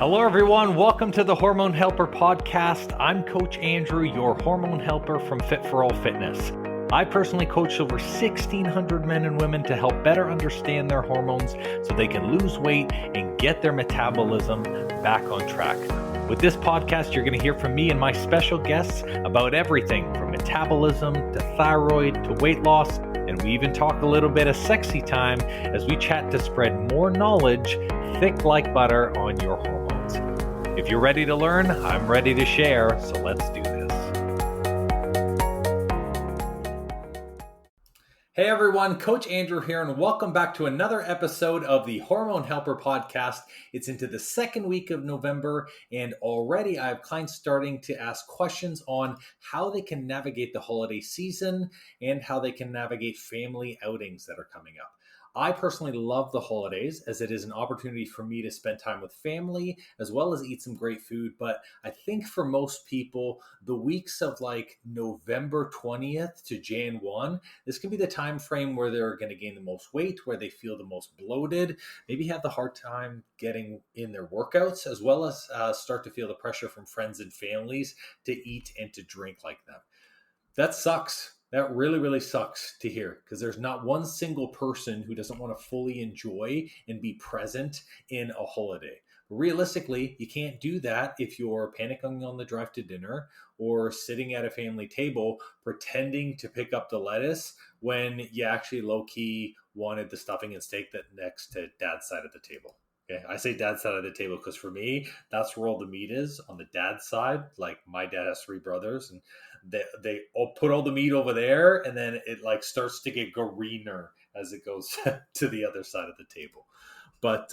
Hello, everyone. Welcome to the Hormone Helper Podcast. I'm Coach Andrew, your hormone helper from Fit for All Fitness. I personally coach over 1,600 men and women to help better understand their hormones so they can lose weight and get their metabolism back on track. With this podcast, you're going to hear from me and my special guests about everything from metabolism to thyroid to weight loss. And we even talk a little bit of sexy time as we chat to spread more knowledge, thick like butter, on your hormones. If you're ready to learn, I'm ready to share, so let's do this. Hey everyone, Coach Andrew here, and welcome back to another episode of the Hormone Helper Podcast. It's into the second week of November, and already I have clients starting to ask questions on how they can navigate the holiday season and how they can navigate family outings that are coming up. I personally love the holidays as it is an opportunity for me to spend time with family as well as eat some great food. But I think for most people, the weeks of like November 20th to Jan 1, this can be the time frame where they're going to gain the most weight, where they feel the most bloated, maybe have the hard time getting in their workouts, as well as start to feel the pressure from friends and families to eat and to drink like them. That sucks. That really, really sucks to hear because there's not one single person who doesn't want to fully enjoy and be present in a holiday. Realistically, you can't do that if you're panicking on the drive to dinner or sitting at a family table pretending to pick up the lettuce when you actually low-key wanted the stuffing and steak that next to dad's side of the table. Okay, I say dad's side of the table because for me, that's where all the meat is on the dad's side. Like my dad has 3 brothers and they all put all the meat over there, and then it like starts to get greener as it goes to the other side of the table. But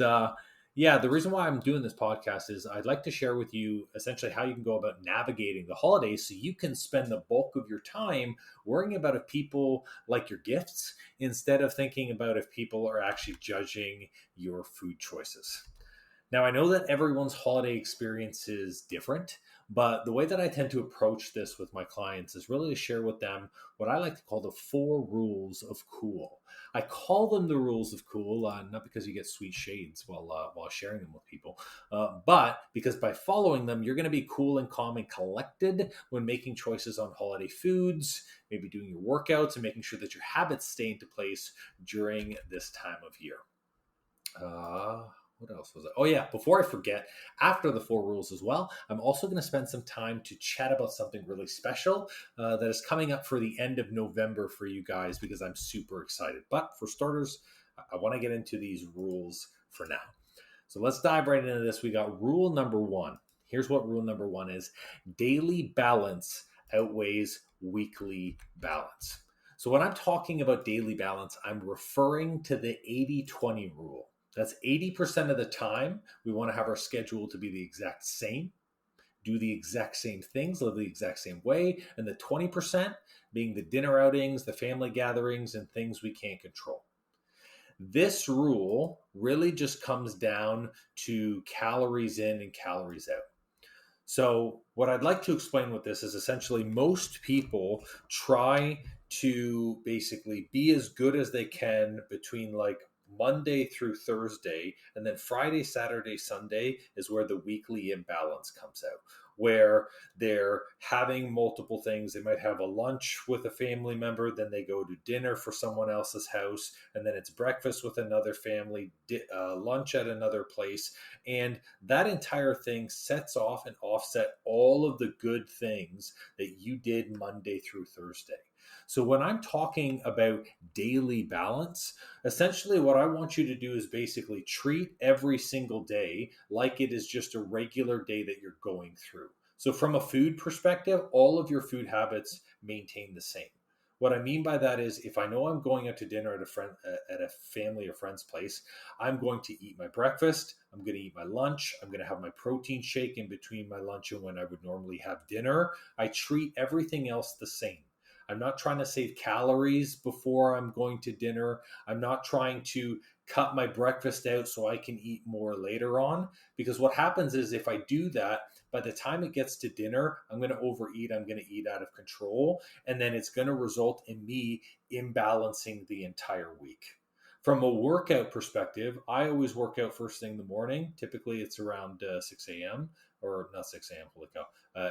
yeah, the reason why I'm doing this podcast is I'd like to share with you essentially how you can go about navigating the holidays so you can spend the bulk of your time worrying about if people like your gifts instead of thinking about if people are actually judging your food choices. Now, I know that everyone's holiday experience is different, but the way that I tend to approach this with my clients is really to share with them what I like to call the 4 rules of cool. I call them the rules of cool, not because you get sweet shades while sharing them with people, but because by following them, you're going to be cool and calm and collected when making choices on holiday foods, maybe doing your workouts and making sure that your habits stay into place during this time of year. What else was it? Oh yeah, before I forget, after the 4 rules as well, I'm also going to spend some time to chat about something really special that is coming up for the end of November for you guys because I'm super excited. But for starters, I want to get into these rules for now. So let's dive right into this. We got rule number 1. Here's what rule number 1 is. Daily balance outweighs weekly balance. So when I'm talking about daily balance, I'm referring to the 80-20 rule. That's 80% of the time, we want to have our schedule to be the exact same, do the exact same things, live the exact same way, and the 20% being the dinner outings, the family gatherings, and things we can't control. This rule really just comes down to calories in and calories out. So what I'd like to explain with this is essentially most people try to basically be as good as they can between like Monday through Thursday, and then Friday, Saturday, Sunday is where the weekly imbalance comes out, where they're having multiple things. They might have a lunch with a family member, then they go to dinner for someone else's house, and then it's breakfast with another family, lunch at another place, and that entire thing sets off and offset all of the good things that you did Monday through Thursday. So when I'm talking about daily balance, essentially what I want you to do is basically treat every single day like it is just a regular day that you're going through. So from a food perspective, all of your food habits maintain the same. What I mean by that is if I know I'm going out to dinner at a family or friend's place, I'm going to eat my breakfast, I'm going to eat my lunch, I'm going to have my protein shake in between my lunch and when I would normally have dinner. I treat everything else the same. I'm not trying to save calories before I'm going to dinner. I'm not trying to cut my breakfast out so I can eat more later on. Because what happens is if I do that, by the time it gets to dinner, I'm going to overeat. I'm going to eat out of control. And then it's going to result in me imbalancing the entire week. From a workout perspective, I always work out first thing in the morning. Typically, it's around 6 a.m. or not 6 a.m. Holy cow.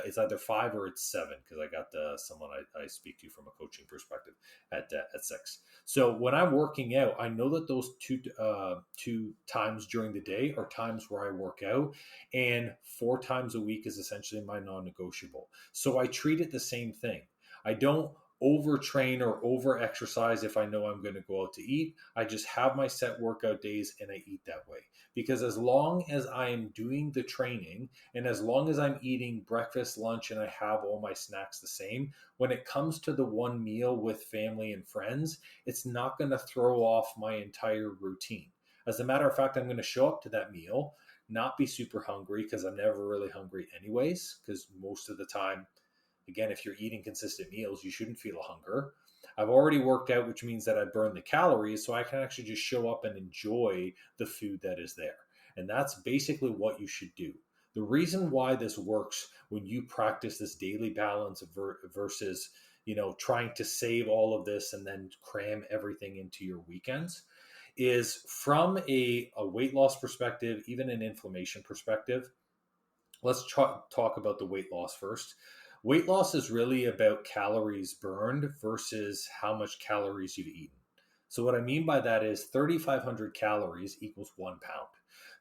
It's either 5 or it's 7 because I got someone I speak to from a coaching perspective at 6. So when I'm working out, I know that those two times during the day are times where I work out, and 4 times a week is essentially my non-negotiable. So I treat it the same thing. I don't overtrain or over exercise if I know I'm going to go out to eat. I just have my set workout days and I eat that way. Because as long as I am doing the training and as long as I'm eating breakfast, lunch, and I have all my snacks the same, when it comes to the one meal with family and friends, it's not going to throw off my entire routine. As a matter of fact, I'm going to show up to that meal, not be super hungry because I'm never really hungry anyways, because most of the time, again, if you're eating consistent meals, you shouldn't feel a hunger. I've already worked out, which means that I burn the calories, so I can actually just show up and enjoy the food that is there. And that's basically what you should do. The reason why this works when you practice this daily balance versus, trying to save all of this and then cram everything into your weekends is from a weight loss perspective, even an inflammation perspective. Let's talk about the weight loss first. Weight loss is really about calories burned versus how much calories you've eaten. So what I mean by that is 3,500 calories equals 1 pound.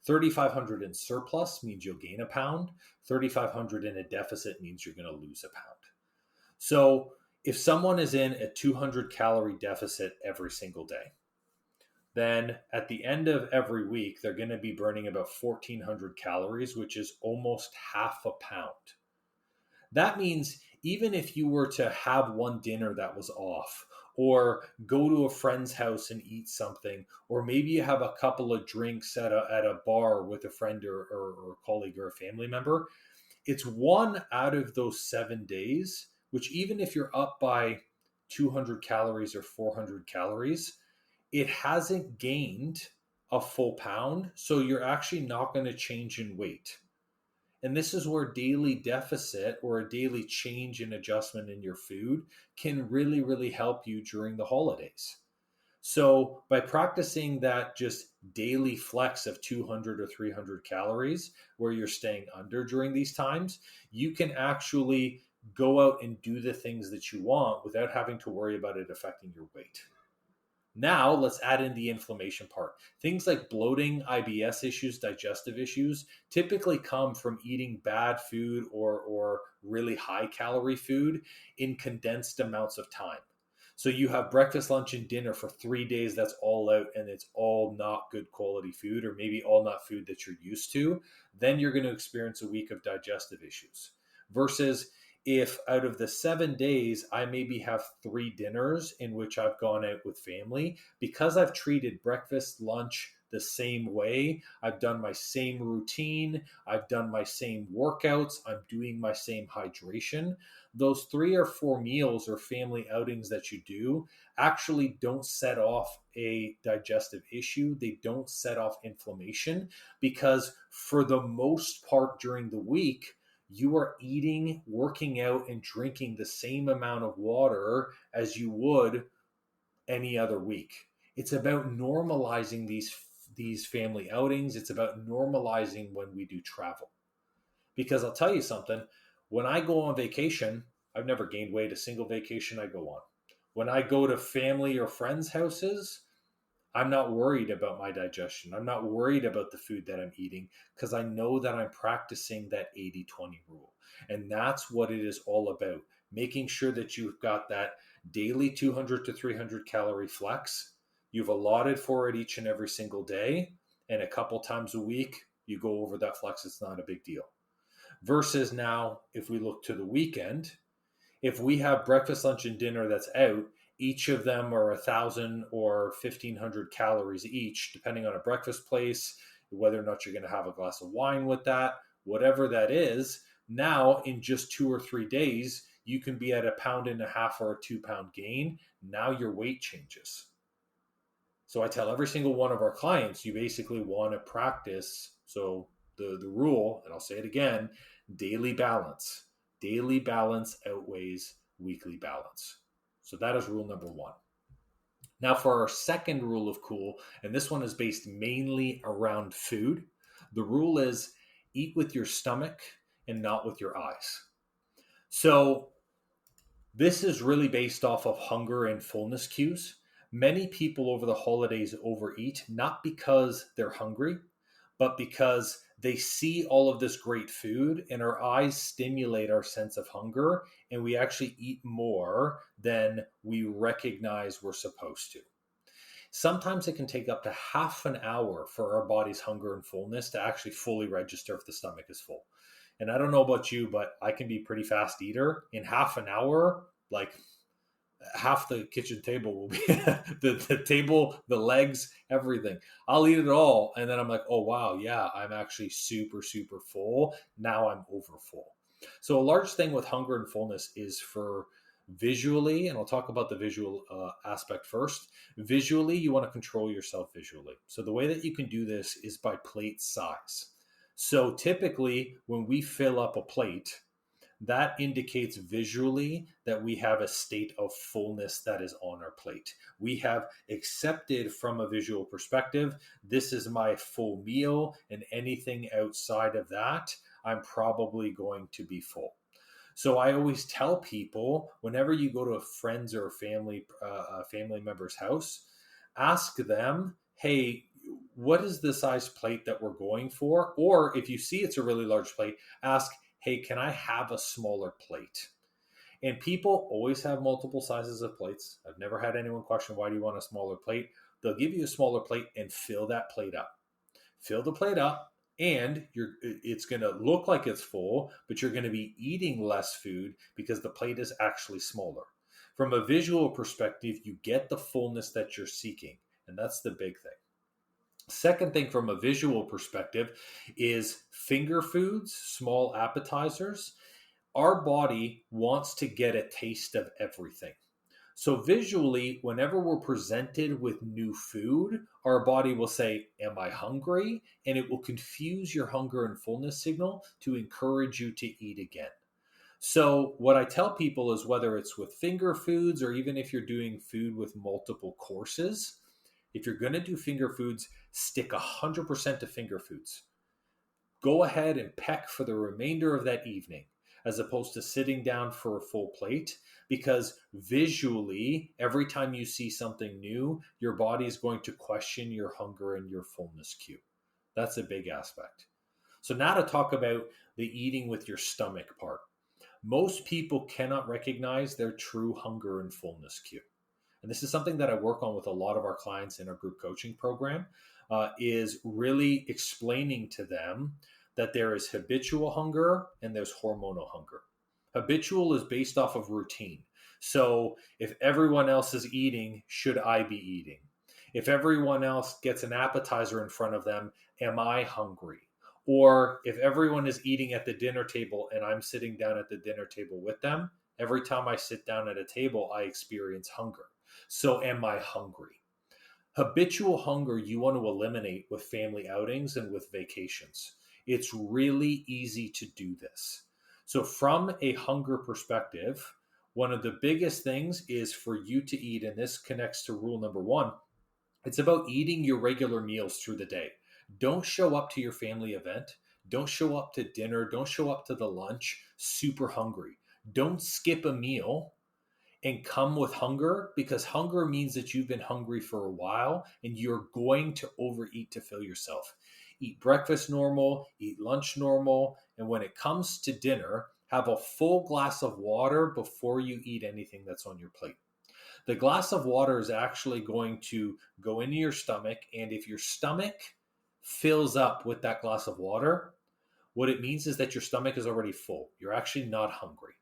3,500 in surplus means you'll gain a pound. 3,500 in a deficit means you're going to lose a pound. So if someone is in a 200 calorie deficit every single day, then at the end of every week, they're going to be burning about 1,400 calories, which is almost half a pound. That means even if you were to have one dinner that was off, or go to a friend's house and eat something, or maybe you have a couple of drinks at a bar with a friend or a colleague or a family member, it's 1 out of those 7 days, which even if you're up by 200 calories or 400 calories, it hasn't gained a full pound. So you're actually not going to change in weight. And this is where daily deficit or a daily change in adjustment in your food can really, really help you during the holidays. So by practicing that just daily flex of 200 or 300 calories where you're staying under during these times, you can actually go out and do the things that you want without having to worry about it affecting your weight. Now, let's add in the inflammation part. Things like bloating, IBS issues, digestive issues typically come from eating bad food or really high calorie food in condensed amounts of time. So you have breakfast, lunch, and dinner for 3 days that's all out and it's all not good quality food or maybe all not food that you're used to. Then you're going to experience a week of digestive issues. Versus if out of the 7 days, I maybe have 3 dinners in which I've gone out with family, because I've treated breakfast, lunch the same way, I've done my same routine, I've done my same workouts, I'm doing my same hydration. Those 3 or 4 meals or family outings that you do actually don't set off a digestive issue. They don't set off inflammation because for the most part during the week, you are eating, working out, and drinking the same amount of water as you would any other week. It's about normalizing these family outings. It's about normalizing when we do travel. Because I'll tell you something, when I go on vacation, I've never gained weight a single vacation I go on. When I go to family or friends' houses, I'm not worried about my digestion. I'm not worried about the food that I'm eating because I know that I'm practicing that 80-20 rule. And that's what it is all about. Making sure that you've got that daily 200 to 300 calorie flex. You've allotted for it each and every single day. And a couple times a week, you go over that flex. It's not a big deal. Versus now, if we look to the weekend, if we have breakfast, lunch, and dinner that's out, each of them are 1,000 or 1,500 calories each, depending on a breakfast place, whether or not you're going to have a glass of wine with that, whatever that is. Now, in just 2 or 3 days, you can be at 1.5 pound or a 2 pound gain. Now your weight changes. So I tell every single one of our clients, you basically want to practice. So the rule, and I'll say it again, daily balance. Daily balance outweighs weekly balance. So that is rule number 1. Now for our second rule of cool, and this one is based mainly around food. The rule is eat with your stomach and not with your eyes. So this is really based off of hunger and fullness cues. Many people over the holidays overeat, not because they're hungry, but because they see all of this great food and our eyes stimulate our sense of hunger, and we actually eat more than we recognize we're supposed to. Sometimes it can take up to half an hour for our body's hunger and fullness to actually fully register if the stomach is full. And I don't know about you, but I can be a pretty fast eater. In half an hour, like half the kitchen table will be the table, the legs, everything. I'll eat it all. And then I'm like, oh, wow, yeah, I'm actually super, super full. Now I'm over full. So a large thing with hunger and fullness is for visually, and I'll talk about the visual aspect first. Visually, you want to control yourself visually. So the way that you can do this is by plate size. So typically when we fill up a plate, that indicates visually that we have a state of fullness that is on our plate. We have accepted from a visual perspective, this is my full meal, and anything outside of that, I'm probably going to be full. So I always tell people, whenever you go to a friend's or a family member's house, ask them, hey, what is the size plate that we're going for? Or if you see it's a really large plate, ask, hey, can I have a smaller plate? And people always have multiple sizes of plates. I've never had anyone question, why do you want a smaller plate? They'll give you a smaller plate and fill that plate up. Fill the plate up, and it's going to look like it's full, but you're going to be eating less food because the plate is actually smaller. From a visual perspective, you get the fullness that you're seeking, and that's the big thing. Second thing from a visual perspective is finger foods, small appetizers. Our body wants to get a taste of everything. So visually, whenever we're presented with new food, our body will say, am I hungry? And it will confuse your hunger and fullness signal to encourage you to eat again. So what I tell people is, whether it's with finger foods or even if you're doing food with multiple courses, if you're going to do finger foods, stick 100% to finger foods. Go ahead and peck for the remainder of that evening, as opposed to sitting down for a full plate, because visually, every time you see something new, your body is going to question your hunger and your fullness cue. That's a big aspect. So now to talk about the eating with your stomach part. Most people cannot recognize their true hunger and fullness cue. And this is something that I work on with a lot of our clients in our group coaching program, is really explaining to them that there is habitual hunger and there's hormonal hunger. Habitual is based off of routine. So if everyone else is eating, should I be eating? If everyone else gets an appetizer in front of them, am I hungry? Or if everyone is eating at the dinner table and I'm sitting down at the dinner table with them, every time I sit down at a table, I experience hunger. So am I hungry? Habitual hunger you want to eliminate with family outings and with vacations. It's really easy to do this. So from a hunger perspective, one of the biggest things is for you to eat, and this connects to rule number 1. It's about eating your regular meals through the day. Don't show up to your family event. Don't show up to dinner. Don't show up to the lunch super hungry. Don't skip a meal and come with hunger, because hunger means that you've been hungry for a while and you're going to overeat to fill yourself. Eat breakfast normal, eat lunch normal, and when it comes to dinner, have a full glass of water before you eat anything that's on your plate. The glass of water is actually going to go into your stomach, and if your stomach fills up with that glass of water, what it means is that your stomach is already full. You're actually not hungry.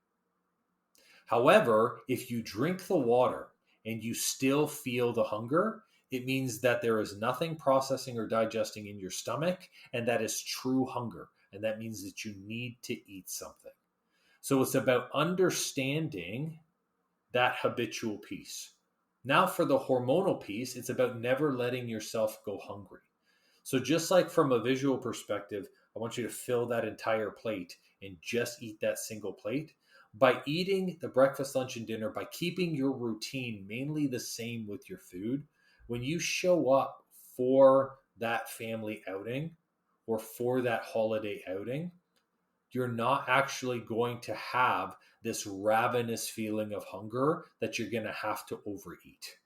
However, if you drink the water and you still feel the hunger, it means that there is nothing processing or digesting in your stomach, and that is true hunger. And that means that you need to eat something. So it's about understanding that habitual piece. Now for the hormonal piece, it's about never letting yourself go hungry. So just like from a visual perspective, I want you to fill that entire plate and just eat that single plate. By eating the breakfast, lunch, and dinner, by keeping your routine mainly the same with your food, when you show up for that family outing or for that holiday outing, you're not actually going to have this ravenous feeling of hunger that you're going to have to overeat.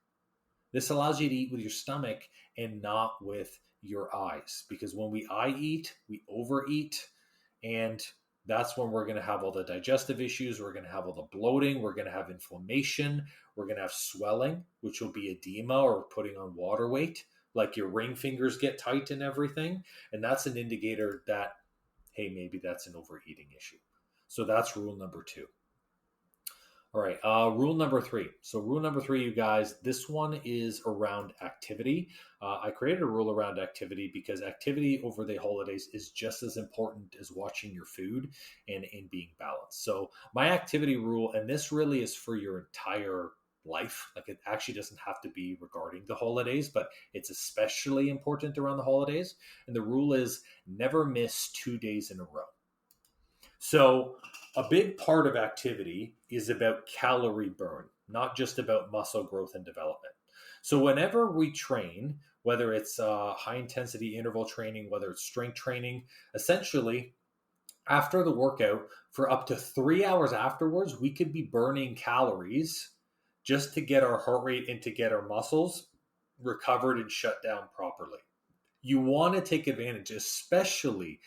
This allows you to eat with your stomach and not with your eyes. Because when we eye eat, we overeat. And that's when we're going to have all the digestive issues. We're going to have all the bloating. We're going to have inflammation. We're going to have swelling, which will be edema or putting on water weight. Like your ring fingers get tight and everything. And that's an indicator that, hey, maybe that's an overeating issue. So that's rule number 2. All right, rule number 3. So rule number 3, you guys, this one is around activity. I created a rule around activity because activity over the holidays is just as important as watching your food and being balanced. So my activity rule, and this really is for your entire life. Like, it actually doesn't have to be regarding the holidays, but it's especially important around the holidays. And the rule is never miss 2 days in a row. So a big part of activity is about calorie burn, not just about muscle growth and development. So whenever we train, whether it's high intensity interval training, whether it's strength training, essentially after the workout, for up to 3 hours afterwards, we could be burning calories just to get our heart rate and to get our muscles recovered and shut down properly. You want to take advantage, especially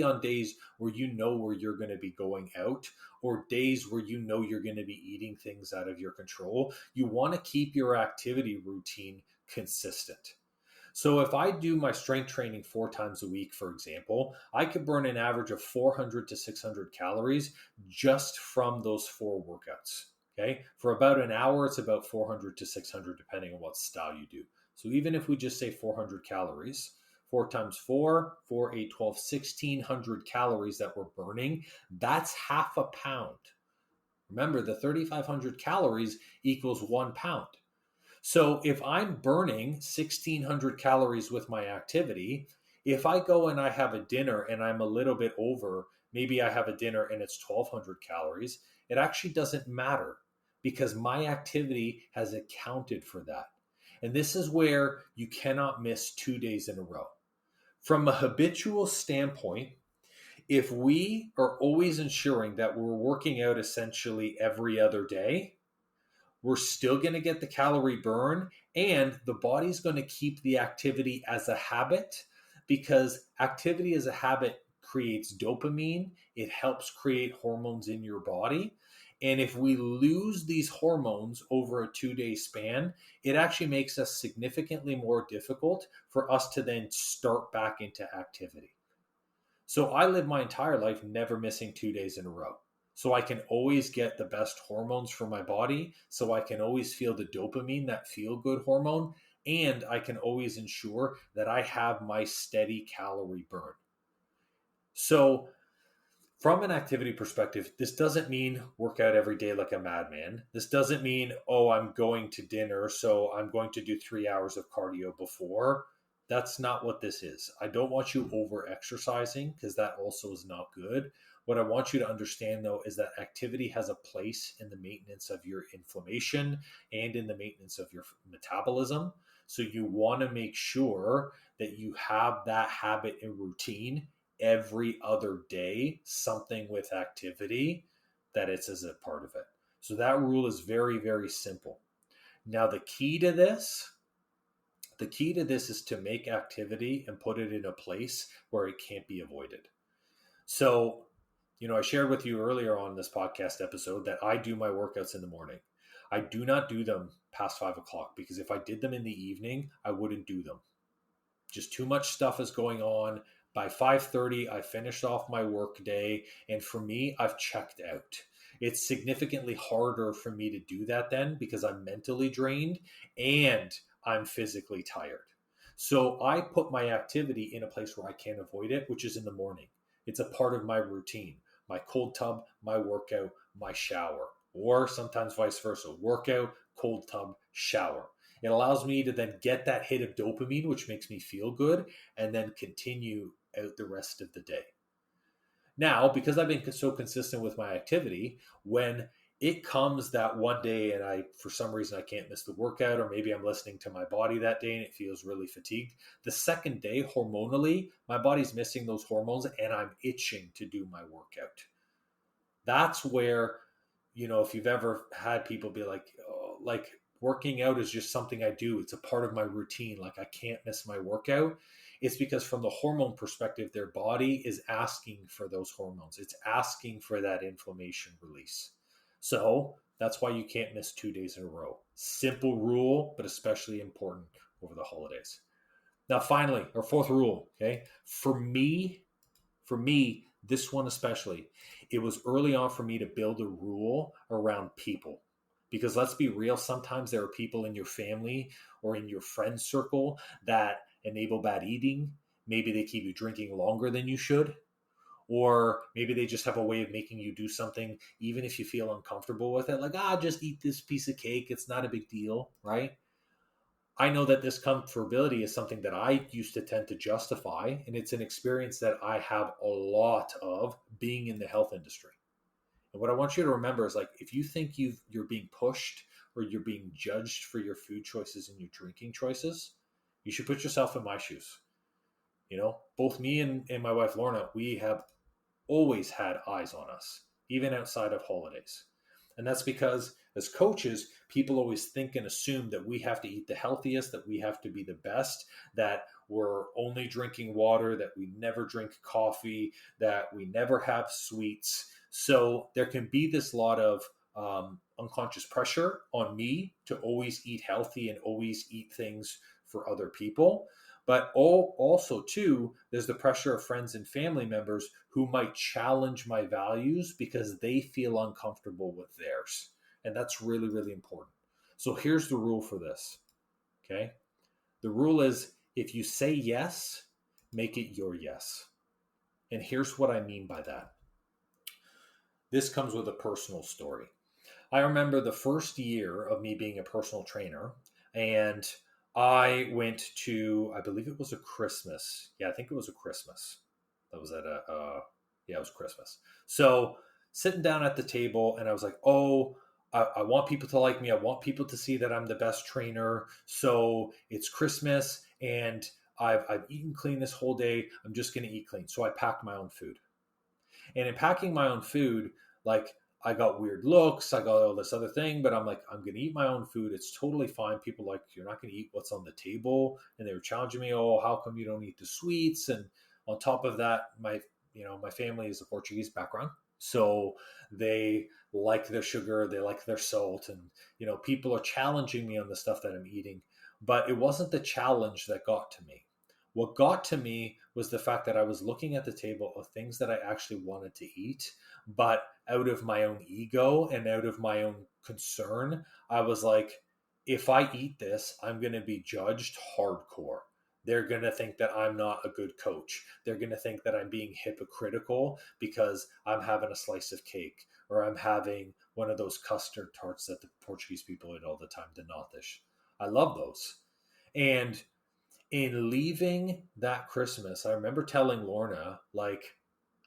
on days where you know where you're going to be going out, or days where you know you're going to be eating things out of your control. You want to keep your activity routine consistent. So if I do my strength training 4 times a week, for example, I could burn an average of 400 to 600 calories just from those 4 workouts. Okay. For about an hour, it's about 400 to 600, depending on what style you do. So even if we just say 400 calories, 4 times 4, 4, 8, 12, 1,600 calories that we're burning, that's half a pound. Remember, the 3,500 calories equals 1 pound. So if I'm burning 1,600 calories with my activity, if I go and I have a dinner and I'm a little bit over, maybe I have a dinner and it's 1,200 calories, it actually doesn't matter because my activity has accounted for that. And this is where you cannot miss 2 days in a row. From a habitual standpoint, if we are always ensuring that we're working out essentially every other day, we're still going to get the calorie burn, and the body's going to keep the activity as a habit, because activity as a habit creates dopamine. It helps create hormones in your body. And if we lose these hormones over a 2-day span, it actually makes us significantly more difficult for us to then start back into activity. So I live my entire life never missing 2 days in a row. So I can always get the best hormones for my body. So I can always feel the dopamine, that feel-good hormone. And I can always ensure that I have my steady calorie burn. So from an activity perspective, this doesn't mean work out every day like a madman. This doesn't mean, oh, I'm going to dinner, so I'm going to do 3 hours of cardio before. That's not what this is. I don't want you over exercising, because that also is not good. What I want you to understand, though, is that activity has a place in the maintenance of your inflammation and in the maintenance of your metabolism. So you want to make sure that you have that habit and routine every other day, something with activity, that it's as a part of it. So that rule is very, very simple. Now, the key to this is to make activity and put it in a place where it can't be avoided. So, I shared with you earlier on this podcast episode that I do my workouts in the morning. I do not do them past 5 o'clock, because if I did them in the evening, I wouldn't do them. Just too much stuff is going on. By 5:30, I finished off my work day, and for me, I've checked out. It's significantly harder for me to do that then, because I'm mentally drained and I'm physically tired. So I put my activity in a place where I can't avoid it, which is in the morning. It's a part of my routine. My cold tub, my workout, my shower, or sometimes vice versa. Workout, cold tub, shower. It allows me to then get that hit of dopamine, which makes me feel good, and then continue out the rest of the day. Now, because I've been so consistent with my activity, when it comes that one day and for some reason, I can't miss the workout, or maybe I'm listening to my body that day and it feels really fatigued. The second day, hormonally, my body's missing those hormones and I'm itching to do my workout. That's where, if you've ever had people be like, oh, like working out is just something I do. It's a part of my routine. Like I can't miss my workout. It's because from the hormone perspective, their body is asking for those hormones. It's asking for that inflammation release. So that's why you can't miss 2 days in a row. Simple rule, but especially important over the holidays. Now, finally, our fourth rule, okay? For me, this one especially, it was early on for me to build a rule around people. Because let's be real, sometimes there are people in your family or in your friend circle that enable bad eating. Maybe they keep you drinking longer than you should. Or maybe they just have a way of making you do something even if you feel uncomfortable with it. Like, just eat this piece of cake. It's not a big deal, right? I know that this comfortability is something that I used to tend to justify, and it's an experience that I have a lot of being in the health industry. And what I want you to remember is, like, if you think you're being pushed or you're being judged for your food choices and your drinking choices, you should put yourself in my shoes. Both me and my wife Lorna, we have always had eyes on us, even outside of holidays. And that's because as coaches, people always think and assume that we have to eat the healthiest, that we have to be the best, that we're only drinking water, that we never drink coffee, that we never have sweets. So there can be this lot of unconscious pressure on me to always eat healthy and always eat things for other people. But also, too, there's the pressure of friends and family members who might challenge my values because they feel uncomfortable with theirs. And that's really, really important. So here's the rule for this, okay? The rule is, if you say yes, make it your yes. And here's what I mean by that. This comes with a personal story. I remember the first year of me being a personal trainer, and I went to, I believe it was a Christmas. Yeah, I think it was a Christmas. That was at it was Christmas. So sitting down at the table, and I was like, I want people to like me. I want people to see that I'm the best trainer. So it's Christmas, and I've eaten clean this whole day. I'm just going to eat clean. So I packed my own food. And in packing my own food, like, I got weird looks, I got all this other thing, but I'm like, I'm going to eat my own food. It's totally fine. People like, you're not going to eat what's on the table. And they were challenging me, how come you don't eat the sweets? And on top of that, my family is a Portuguese background. So they like their sugar, they like their salt. And, people are challenging me on the stuff that I'm eating. But it wasn't the challenge that got to me. What got to me was the fact that I was looking at the table of things that I actually wanted to eat, but out of my own ego and out of my own concern, I was like, if I eat this, I'm going to be judged hardcore. They're going to think that I'm not a good coach. They're going to think that I'm being hypocritical because I'm having a slice of cake, or I'm having one of those custard tarts that the Portuguese people eat all the time, the natas. I love those. And in leaving that Christmas, I remember telling Lorna, like,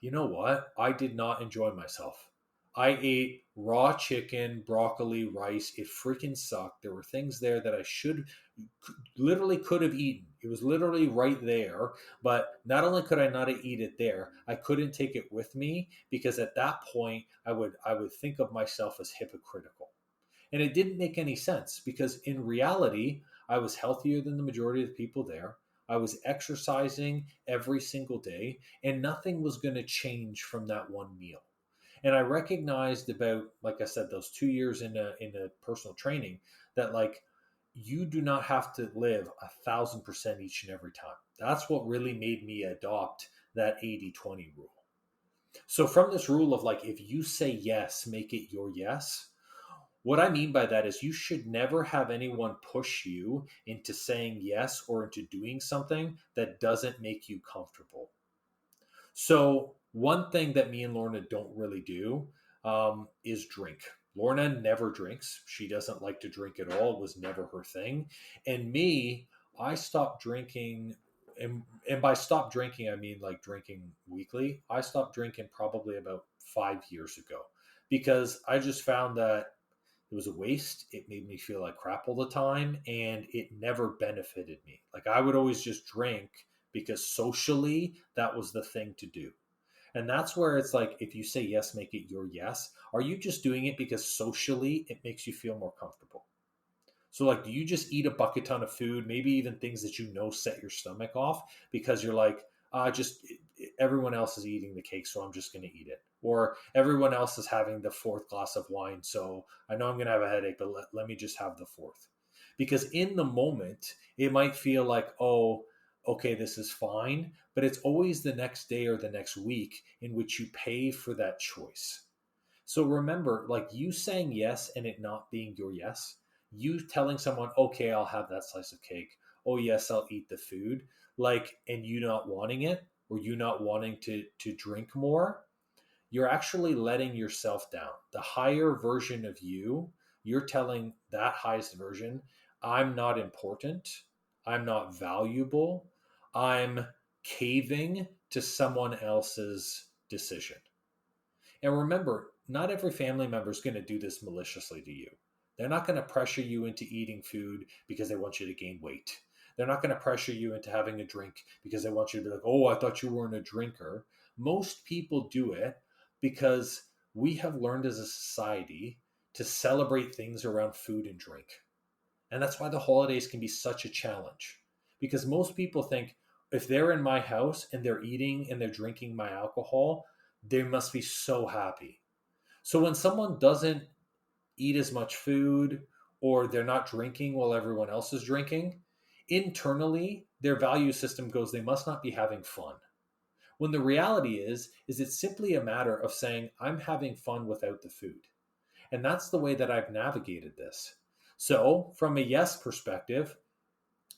you know what? I did not enjoy myself. I ate raw chicken, broccoli, rice. It freaking sucked. There were things there that I literally could have eaten. It was literally right there. But not only could I not eat it there, I couldn't take it with me, because at that point I would think of myself as hypocritical. And it didn't make any sense, because in reality, I was healthier than the majority of the people there. I was exercising every single day, and nothing was going to change from that one meal. And I recognized about, like I said, those 2 years in a personal training, that, like, you do not have to live 1,000% each and every time. That's what really made me adopt that 80-20 rule. So from this rule of, like, if you say yes, make it your yes. What I mean by that is, you should never have anyone push you into saying yes or into doing something that doesn't make you comfortable. So one thing that me and Lorna don't really do is drink. Lorna never drinks. She doesn't like to drink at all. It was never her thing. And me, I stopped drinking and by stop drinking, I mean like drinking weekly. I stopped drinking probably about 5 years ago because I just found that it was a waste. It made me feel like crap all the time, and it never benefited me. Like I would always just drink because socially that was the thing to do. And that's where it's like, if you say yes, make it your yes. Are you just doing it because socially it makes you feel more comfortable? So, like, do you just eat a bucket ton of food, maybe even things that you know set your stomach off because you're like, everyone else is eating the cake, so I'm just going to eat it. Or everyone else is having the fourth glass of wine, so I know I'm going to have a headache, but let me just have the fourth. Because in the moment, it might feel like, oh, okay, this is fine, but it's always the next day or the next week in which you pay for that choice. So remember, like you saying yes and it not being your yes, you telling someone, okay, I'll have that slice of cake. Oh, yes, I'll eat the food. Like, and you not wanting it or you not wanting to drink more, you're actually letting yourself down. The higher version of you, you're telling that highest version, I'm not important. I'm not valuable. I'm caving to someone else's decision. And remember, not every family member is going to do this maliciously to you. They're not going to pressure you into eating food because they want you to gain weight. They're not going to pressure you into having a drink because they want you to be like, oh, I thought you weren't a drinker. Most people do it because we have learned as a society to celebrate things around food and drink. And that's why the holidays can be such a challenge. Because most people think if they're in my house and they're eating and they're drinking my alcohol, they must be so happy. So when someone doesn't eat as much food or they're not drinking while everyone else is drinking, internally their value system goes, they must not be having fun. When the reality is it's simply a matter of saying, I'm having fun without the food. And that's the way that I've navigated this. So from a yes perspective,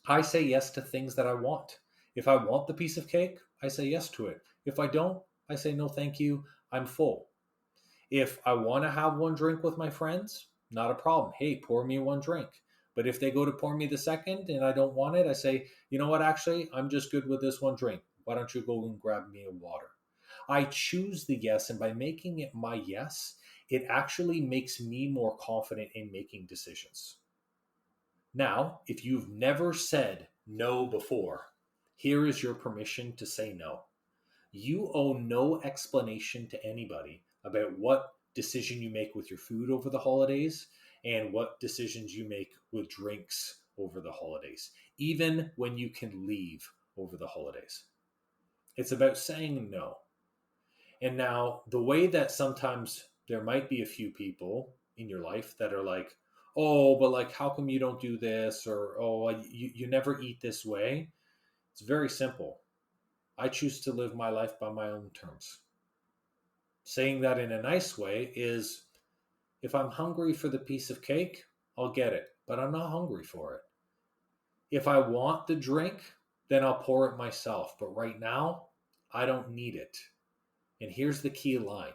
I say yes to things that I want. If I want the piece of cake, I say yes to it. If I don't, I say no, thank you. I'm full. If I want to have one drink with my friends, not a problem. Hey, pour me one drink. But if they go to pour me the second and I don't want it, I say, you know what, actually, I'm just good with this one drink. Why don't you go and grab me a water? I choose the yes, and by making it my yes, it actually makes me more confident in making decisions. Now, if you've never said no before, here is your permission to say no. You owe no explanation to anybody about what decision you make with your food over the holidays and what decisions you make with drinks over the holidays, even when you can leave over the holidays. It's about saying no. And now, the way that sometimes there might be a few people in your life that are like, oh, but like, how come you don't do this? Or, oh, you never eat this way. It's very simple. I choose to live my life by my own terms. Saying that in a nice way is, if I'm hungry for the piece of cake, I'll get it, but I'm not hungry for it. If I want the drink, then I'll pour it myself. But right now, I don't need it. And here's the key line,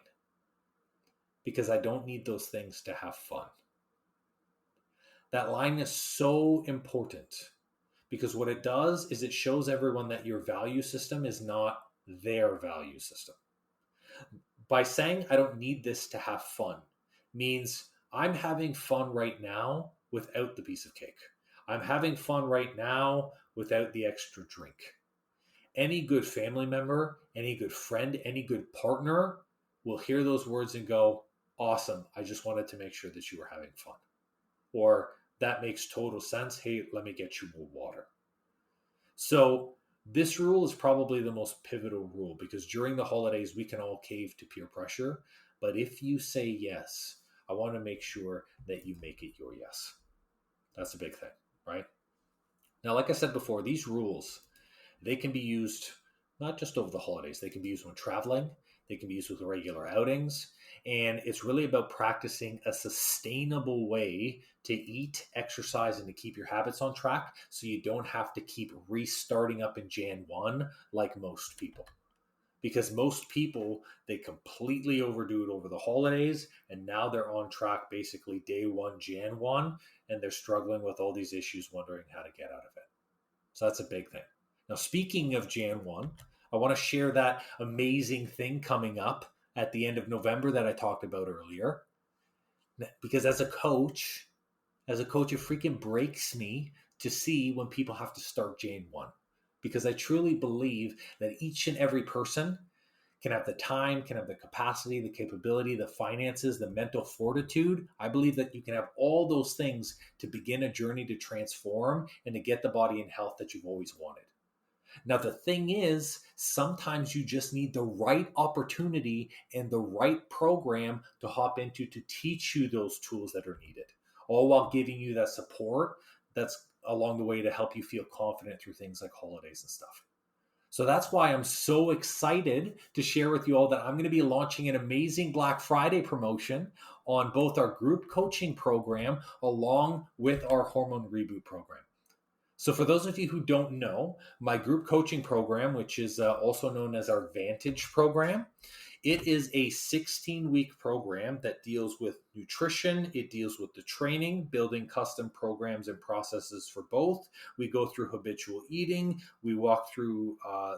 because I don't need those things to have fun. That line is so important because what it does is it shows everyone that your value system is not their value system. By saying I don't need this to have fun means I'm having fun right now without the piece of cake. I'm having fun right now without the extra drink. Any good family member, any good friend, any good partner will hear those words and go, awesome, I just wanted to make sure that you were having fun. Or that makes total sense. Hey, let me get you more water. So this rule is probably the most pivotal rule because during the holidays, we can all cave to peer pressure. But if you say yes, I want to make sure that you make it your yes. That's a big thing, right? Now, like I said before, these rules, they can be used not just over the holidays. They can be used when traveling. They can be used with regular outings. And it's really about practicing a sustainable way to eat, exercise, and to keep your habits on track so you don't have to keep restarting up in Jan 1 like most people. Because most people, they completely overdo it over the holidays, and now they're on track basically day 1, Jan 1, and they're struggling with all these issues, wondering how to get out of it. So that's a big thing. Now, speaking of Jan 1, I want to share that amazing thing coming up at the end of November that I talked about earlier. Because as a coach, it freaking breaks me to see when people have to start Jan 1. Because I truly believe that each and every person can have the time, can have the capacity, the capability, the finances, the mental fortitude. I believe that you can have all those things to begin a journey to transform and to get the body and health that you've always wanted. Now, the thing is, sometimes you just need the right opportunity and the right program to hop into to teach you those tools that are needed, all while giving you that support that's along the way to help you feel confident through things like holidays and stuff. So that's why I'm so excited to share with you all that I'm going to be launching an amazing Black Friday promotion on both our group coaching program along with our Hormone Reboot program. So for those of you who don't know, my group coaching program, which is also known as our Vantage program, it is a 16-week program that deals with nutrition. It deals with the training, building custom programs and processes for both. We go through habitual eating. We walk through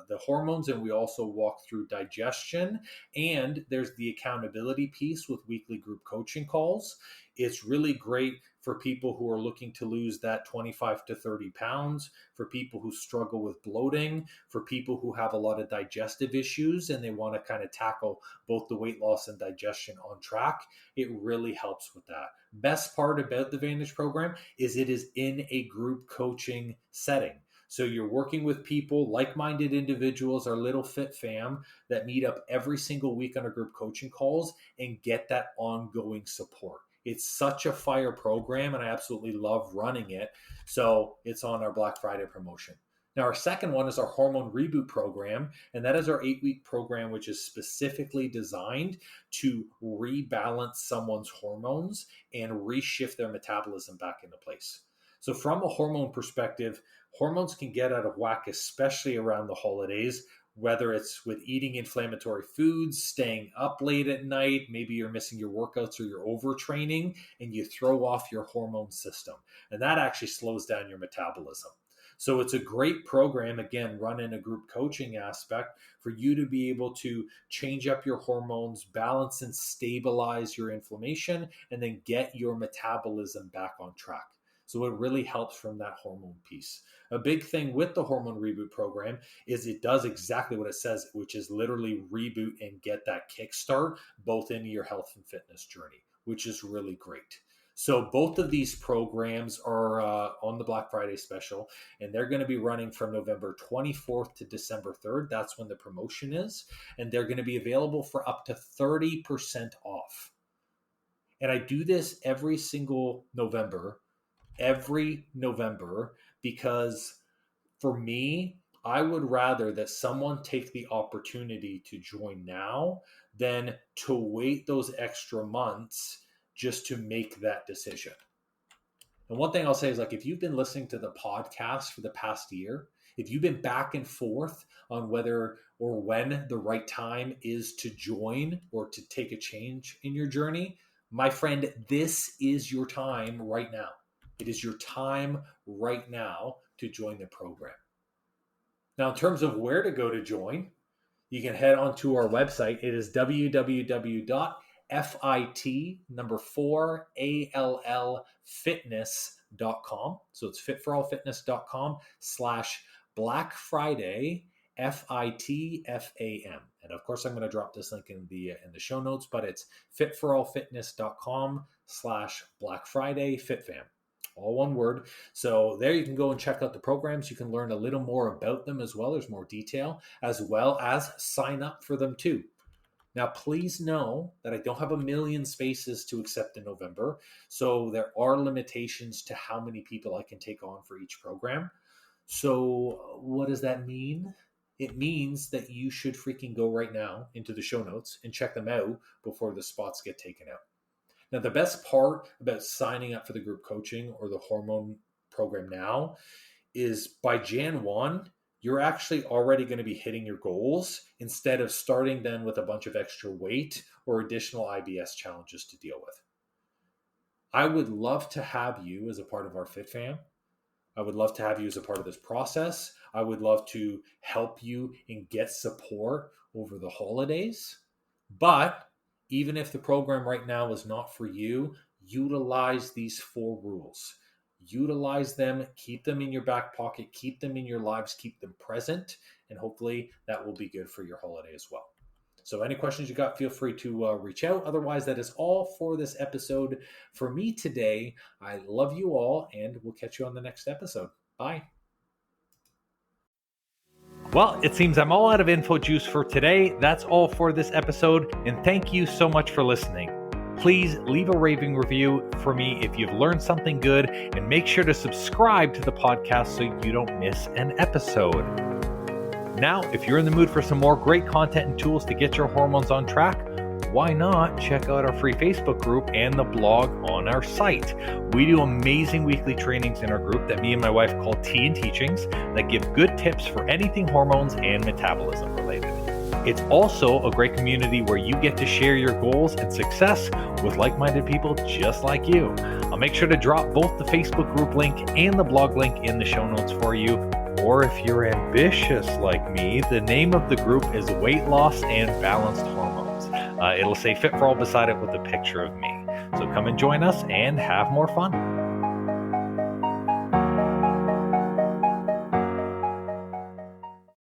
the hormones, and we also walk through digestion. And there's the accountability piece with weekly group coaching calls. It's really great for people who are looking to lose that 25 to 30 pounds, for people who struggle with bloating, for people who have a lot of digestive issues and they want to kind of tackle both the weight loss and digestion on track. It really helps with that. Best part about the Vantage program is it is in a group coaching setting. So you're working with people, like-minded individuals, our little fit fam that meet up every single week on our group coaching calls and get that ongoing support. It's such a fire program, and I absolutely love running it. So it's on our Black Friday promotion. Now, our second one is our Hormone Reboot program, and that is our 8-week program, which is specifically designed to rebalance someone's hormones and reshift their metabolism back into place. So from a hormone perspective, hormones can get out of whack, especially around the holidays, whether it's with eating inflammatory foods, staying up late at night, maybe you're missing your workouts or you're overtraining and you throw off your hormone system. And that actually slows down your metabolism. So it's a great program, again, run in a group coaching aspect for you to be able to change up your hormones, balance and stabilize your inflammation, and then get your metabolism back on track. So it really helps from that hormone piece. A big thing with the Hormone Reboot program is it does exactly what it says, which is literally reboot and get that kickstart both into your health and fitness journey, which is really great. So both of these programs are on the Black Friday special, and they're going to be running from November 24th to December 3rd. That's when the promotion is, and they're going to be available for up to 30% off. And I do this every November, because for me, I would rather that someone take the opportunity to join now than to wait those extra months just to make that decision. And one thing I'll say is, like, if you've been listening to the podcast for the past year, if you've been back and forth on whether or when the right time is to join or to take a change in your journey, my friend, this is your time right now. It is your time right now to join the program. Now, in terms of where to go to join, you can head on to our website. It is www.fit4allfitness.com. So it's fit4allfitness.com/Black Friday FITFAM. And of course, I'm going to drop this link in the show notes, but it's fit4allfitness.com/Black Friday FitFam. All one word. So there you can go and check out the programs. You can learn a little more about them as well. There's more detail, as well as sign up for them too. Now, please know that I don't have a million spaces to accept in November. So there are limitations to how many people I can take on for each program. So what does that mean? It means that you should freaking go right now into the show notes and check them out before the spots get taken out. Now, the best part about signing up for the group coaching or the hormone program now is by Jan 1, you're actually already going to be hitting your goals instead of starting then with a bunch of extra weight or additional IBS challenges to deal with. I would love to have you as a part of our Fit Fam. I would love to have you as a part of this process. I would love to help you and get support over the holidays. But even if the program right now is not for you, utilize these 4 rules. Utilize them, keep them in your back pocket, keep them in your lives, keep them present, and hopefully that will be good for your holiday as well. So any questions you got, feel free to reach out. Otherwise, that is all for this episode for me today. I love you all, and we'll catch you on the next episode. Bye. Well, it seems I'm all out of info juice for today. That's all for this episode, and thank you so much for listening. Please leave a raving review for me if you've learned something good, and make sure to subscribe to the podcast so you don't miss an episode. Now, if you're in the mood for some more great content and tools to get your hormones on track, why not check out our free Facebook group and the blog on our site? We do amazing weekly trainings in our group that me and my wife call Tea and Teachings that give good tips for anything hormones and metabolism related. It's also a great community where you get to share your goals and success with like-minded people just like you. I'll make sure to drop both the Facebook group link and the blog link in the show notes for you. Or if you're ambitious like me, the name of the group is Weight Loss and Balanced Hormones. It'll say Fit for All beside it with a picture of me. So come and join us and have more fun.